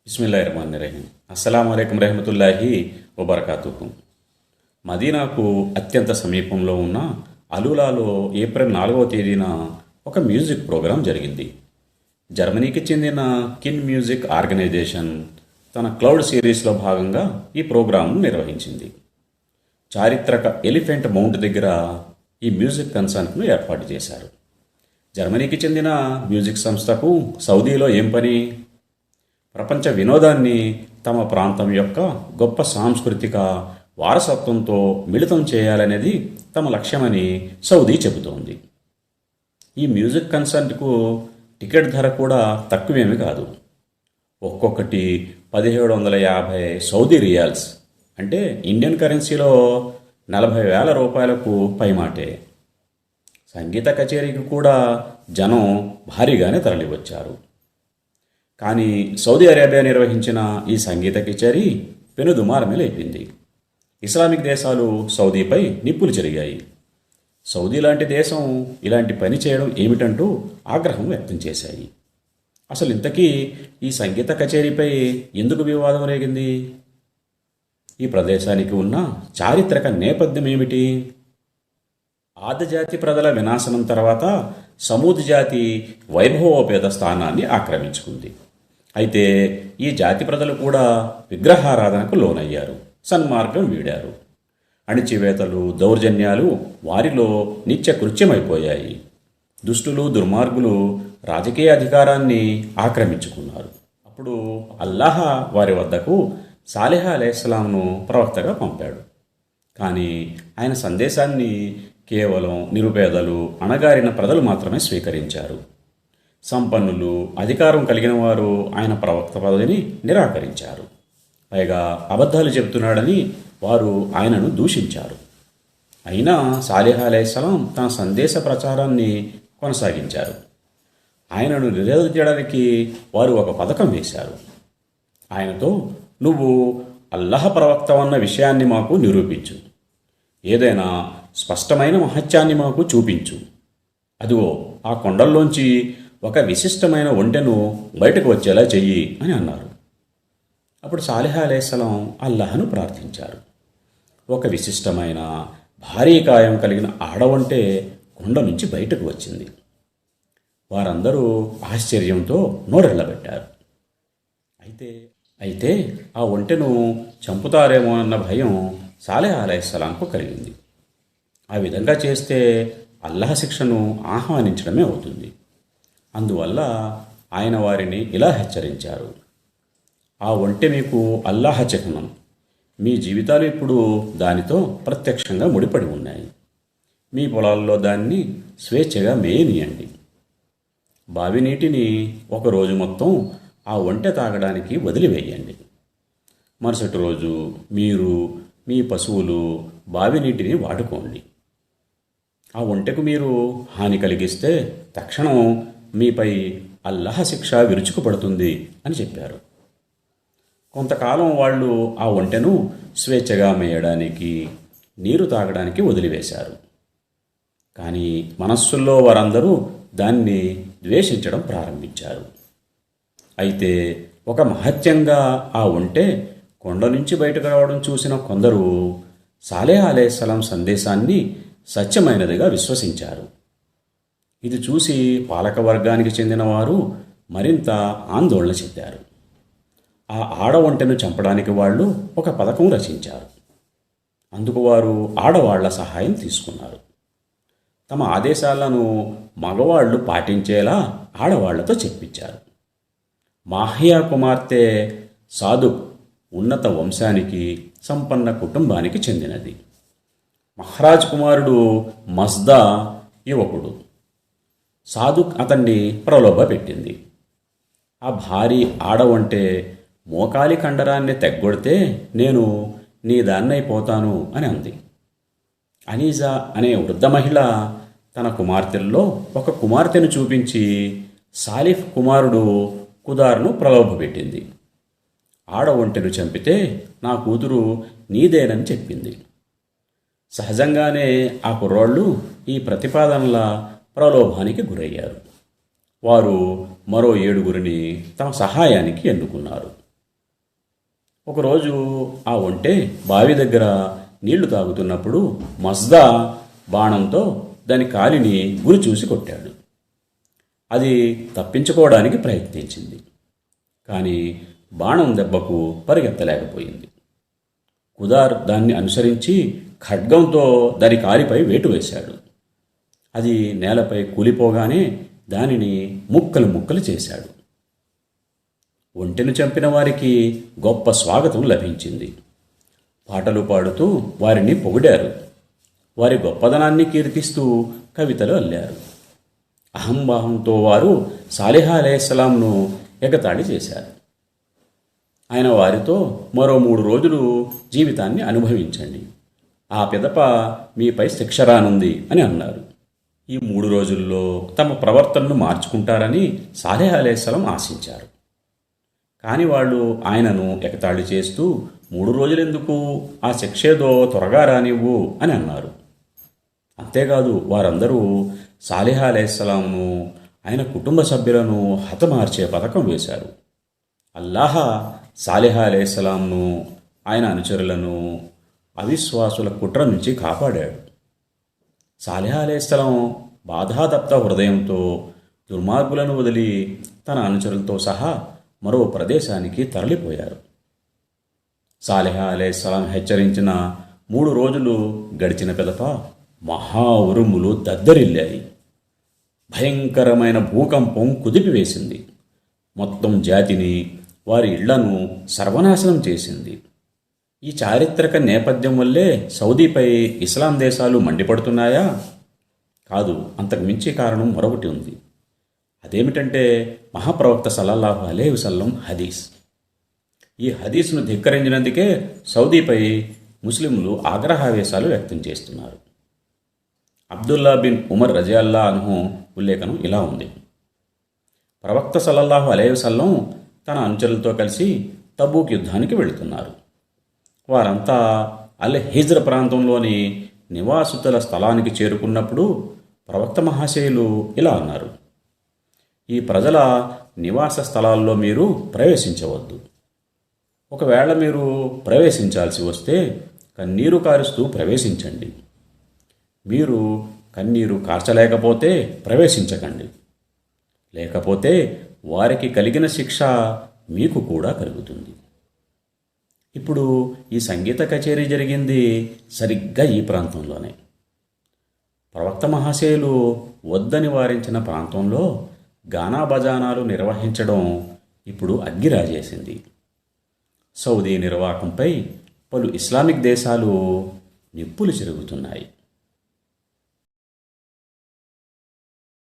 బిస్మిల్లాహిర్రహ్మానిర్రహీం. అస్సలాము అలైకుం రహమతుల్లాహి వబర్కాతుహు. మదీనాకు అత్యంత సమీపంలో ఉన్న అలూలాలో ఏప్రిల్ 4వ తేదీన ఒక మ్యూజిక్ ప్రోగ్రాం జరిగింది. జర్మనీకి చెందిన కిన్ మ్యూజిక్ ఆర్గనైజేషన్ తన క్లౌడ్ సిరీస్లో భాగంగా ఈ ప్రోగ్రాంను నిర్వహించింది. చారిత్రక ఎలిఫెంట్ మౌంట్ దగ్గర ఈ మ్యూజిక్ కన్సర్ట్ను ఏర్పాటు చేశారు. జర్మనీకి చెందిన మ్యూజిక్ సంస్థకు సౌదీలో ఏం పని? ప్రపంచ వినోదాన్ని తమ ప్రాంతం యొక్క గొప్ప సాంస్కృతిక వారసత్వంతో మిళితం చేయాలనేది తమ లక్ష్యమని సౌదీ చెబుతోంది. ఈ మ్యూజిక్ కన్సర్ట్కు టికెట్ ధర కూడా తక్కువేమీ కాదు. ఒక్కొక్కటి 1750 సౌదీ రియాల్స్, అంటే ఇండియన్ కరెన్సీలో 40,000 రూపాయలకు పైమాటే. సంగీత కచేరీకి కూడా జనం భారీగానే తరలివచ్చారు. కానీ సౌదీ అరేబియా నిర్వహించిన ఈ సంగీత కచేరీ పెనుదుమారమే లేపింది. ఇస్లామిక్ దేశాలు సౌదీపై నిప్పులు చెరిగాయి. సౌదీ లాంటి దేశం ఇలాంటి పని చేయడం ఏమిటంటూ ఆగ్రహం వ్యక్తం చేశాయి. అసలు ఇంతకీ ఈ సంగీత కచేరీపై ఎందుకు వివాదం రేగింది? ఈ ప్రదేశానికి ఉన్న చారిత్రక నేపథ్యం ఏమిటి? ఆదిజాతి ప్రజల వినాశనం తర్వాత సమూద్ జాతి వైభవోపేత స్థానాన్ని ఆక్రమించుకుంది. అయితే ఈ జాతి ప్రజలు కూడా విగ్రహారాధనకు లోనయ్యారు, సన్మార్గం వీడారు. అణిచివేతలు, దౌర్జన్యాలు వారిలో నిత్య కృత్యమైపోయాయి. దుష్టులు, దుర్మార్గులు రాజకీయ అధికారాన్ని ఆక్రమించుకున్నారు. అప్పుడు అల్లాహ్ వారి వద్దకు సాలిహ్ అలైహిస్సలాంను ప్రవక్తగా పంపాడు. కానీ ఆయన సందేశాన్ని కేవలం నిరుపేదలు, అణగారిన ప్రజలు మాత్రమే స్వీకరించారు. సంపన్నులు, అధికారం కలిగిన వారు ఆయన ప్రవక్త పదవిని నిరాకరించారు. పైగా అబద్ధాలు చెబుతున్నాడని వారు ఆయనను దూషించారు. అయినా సాలిహ్ అలైహిస్సలాం తన సందేశ ప్రచారాన్ని కొనసాగించారు. ఆయనను నిరోధించడానికి వారు ఒక పథకం వేశారు. ఆయనతో, నువ్వు అల్లాహ్ ప్రవక్తవన్న విషయాన్ని మాకు నిరూపించు, ఏదైనా స్పష్టమైన మహత్యాన్ని మాకు చూపించు, అదిగో ఆ కొండల్లోంచి ఒక విశిష్టమైన ఒంటెను బయటకు వచ్చేలా చెయ్యి అని అన్నారు. అప్పుడు సాలిహ్ అలైహిస్సలాం అల్లాహ్ను ప్రార్థించారు. ఒక విశిష్టమైన భారీ కాయం కలిగిన ఆడవంటే కొండ నుంచి బయటకు వచ్చింది. వారందరూ ఆశ్చర్యంతో నోరెళ్లబెట్టారు. అయితే ఆ ఒంటెను చంపుతారేమో అన్న భయం సాలిహ్ అలైహిస్సలాంకు కలిగింది. ఆ విధంగా చేస్తే అల్లాహ్ శిక్షను ఆహ్వానించడమే అవుతుంది. అందువల్ల ఆయన వారిని ఇలా హెచ్చరించారు. ఆ ఒంటె మీకు అల్లాహ్ చిహ్నం. మీ జీవితాలు ఇప్పుడు దానితో ప్రత్యక్షంగా ముడిపడి ఉన్నాయి. మీ పొలాల్లో దాన్ని స్వేచ్ఛగా మేయనీయండి. బావి నీటిని ఒకరోజు మొత్తం ఆ ఒంటె తాగడానికి వదిలివేయండి. మరుసటి రోజు మీరు, మీ పశువులు బావి నీటిని వాడుకోండి. ఆ ఒంటెకు మీరు హాని కలిగిస్తే తక్షణం మీపై అల్లాహ్ శిక్ష విరుచుకుపడుతుంది అని చెప్పారు. కొంతకాలం వాళ్ళు ఆ ఒంటెను స్వేచ్ఛగా మేయడానికి, నీరు తాగడానికి వదిలివేశారు. కానీ మనస్సుల్లో వారందరూ దాన్ని ద్వేషించడం ప్రారంభించారు. అయితే ఒక మహత్యంగా ఆ ఒంటె కొండ నుంచి బయటకు రావడం చూసిన కొందరు సాలిహ్ అలైహిస్సలాం సందేశాన్ని సత్యమైనదిగా విశ్వసించారు. ఇది చూసి పాలక వర్గానికి చెందిన వారు మరింత ఆందోళన చెందారు. ఆ ఆడ ఒంటెను చంపడానికి వాళ్ళు ఒక పథకం రచించారు. అందుకు వారు ఆడవాళ్ల సహాయం తీసుకున్నారు. తమ ఆదేశాలను మగవాళ్లు పాటించేలా ఆడవాళ్లతో చెప్పించారు. మాహ్యా కుమార్తె సాదుక్ ఉన్నత వంశానికి, సంపన్న కుటుంబానికి చెందినది. మహ్రాజ్ కుమారుడు మస్దా యువకుడు. సాదుక్ అతన్ని ప్రలోభ పెట్టింది. ఆ భారీ ఆడవంటే మోకాలి కండరాన్ని తెగ్గొడితే నేను నీ దాన్నైపోతాను అని అంది. అనీజా అనే వృద్ధ మహిళ తన కుమార్తెల్లో ఒక కుమార్తెను చూపించి సాలిహ్ కుమారుడు కుదార్ను ప్రలోభపెట్టింది. ఆడ ఒంటెను చంపితే నా కూతురు నీదేనని చెప్పింది. సహజంగానే ఆ కుర్రోళ్ళు ఈ ప్రతిపాదనల ప్రలోభానికి గురయ్యారు. వారు మరో 7గురిని తమ సహాయానికి ఎన్నుకున్నారు. ఒకరోజు ఆ ఒంటె బావి దగ్గర నీళ్లు తాగుతున్నప్పుడు మస్దా బాణంతో దాని కాలిని గురి చూసి కొట్టాడు. అది తప్పించుకోవడానికి ప్రయత్నించింది, కానీ బాణం దెబ్బకు పరిగెత్తలేకపోయింది. కుదార్ దాన్ని అనుసరించి ఖడ్గంతో దాని కాలిపై వేటు వేశాడు. అది నేలపై కూలిపోగానే దానిని ముక్కలు ముక్కలు చేశాడు. ఒంటెను చంపిన వారికి గొప్ప స్వాగతం లభించింది. పాటలు పాడుతూ వారిని పొగిడారు. వారి గొప్పదనాన్ని కీర్తిస్తూ కవితలు అల్లారు. అహంభావంతో వారు సాలిహ్ అలైహిస్సలాంను ఎగతాళి చేశారు. ఆయన వారితో మరో 3 రోజులు జీవితాన్ని అనుభవించండి, ఆ పిదప మీపై శిక్ష రానుంది అని అన్నారు. ఈ 3 రోజుల్లో తమ ప్రవర్తనను మార్చుకుంటారని సాలిహ్ అలైహిస్సలాం ఆశించారు. కానీ వాళ్ళు ఆయనను ఎగతాళి చేస్తూ 3 రోజులెందుకు, ఆ శిక్షేదో త్వరగా రానివ్వు అని అన్నారు. అంతేకాదు వారందరూ సాలిహ్ అలైహిస్సలాంను, ఆయన కుటుంబ సభ్యులను హతమార్చే పథకం వేశారు. అల్లాహ్ సాలిహ్ అలైహిస్సలాంను, ఆయన అనుచరులను అవిశ్వాసుల కుట్ర నుంచి కాపాడాడు. సాలిహ్ అలైహిస్సలాం బాధాతప్త హృదయంతో దుర్మార్గులను వదిలి తన అనుచరులతో సహా మరో ప్రదేశానికి తరలిపోయారు. సాలిహ్ అలైహిస్సలాం హెచ్చరించిన 3 రోజులు గడిచిన పిదప మహా ఉరుములు దద్దరిల్లాయి. భయంకరమైన భూకంపం కుదిపివేసింది. మొత్తం జాతిని, వారి ఇళ్లను సర్వనాశనం చేసింది. ఈ చారిత్రక నేపథ్యం వల్లే సౌదీపై ఇస్లాం దేశాలు మండిపడుతున్నాయా? కాదు, అంతకు మించి కారణం మరొకటి ఉంది. అదేమిటంటే మహాప్రవక్త సల్లల్లాహు అలైహి వసల్లం హదీస్. ఈ హదీస్ను ధిక్కరించినందుకే సౌదీపై ముస్లింలు ఆగ్రహావేశాలు వ్యక్తం చేస్తున్నారు. అబ్దుల్లా బిన్ ఉమర్ రజియల్లా అన్హు ఉల్లేఖనం ఇలా ఉంది. ప్రవక్త సల్లల్లాహు అలైహి వసల్లం తన అనుచరులతో కలిసి తబూక్ యుద్ధానికి వెళుతున్నారు. వారంతా అల్ హిజ్ర్ ప్రాంతంలోని నివాసితుల స్థలానికి చేరుకున్నప్పుడు ప్రవక్త మహాశయులు ఇలా అన్నారు: ఈ ప్రజల నివాస స్థలాల్లో మీరు ప్రవేశించవద్దు. ఒకవేళ మీరు ప్రవేశించాల్సి వస్తే కన్నీరు కారుస్తూ ప్రవేశించండి. మీరు కన్నీరు కార్చలేకపోతే ప్రవేశించకండి. లేకపోతే వారికి కలిగిన శిక్ష మీకు కూడా కలుగుతుంది. ఇప్పుడు ఈ సంగీత కచేరీ జరిగింది సరిగ్గా ఈ ప్రాంతంలోనే. ప్రవక్త మహాశయులు వద్దని వారించిన ప్రాంతంలో గానా బజానాలు నిర్వహించడం ఇప్పుడు అగ్గిరాజేసింది. సౌదీ నిర్వాకంపై పలు ఇస్లామిక్ దేశాలు నిప్పులు చెరుగుతున్నాయి.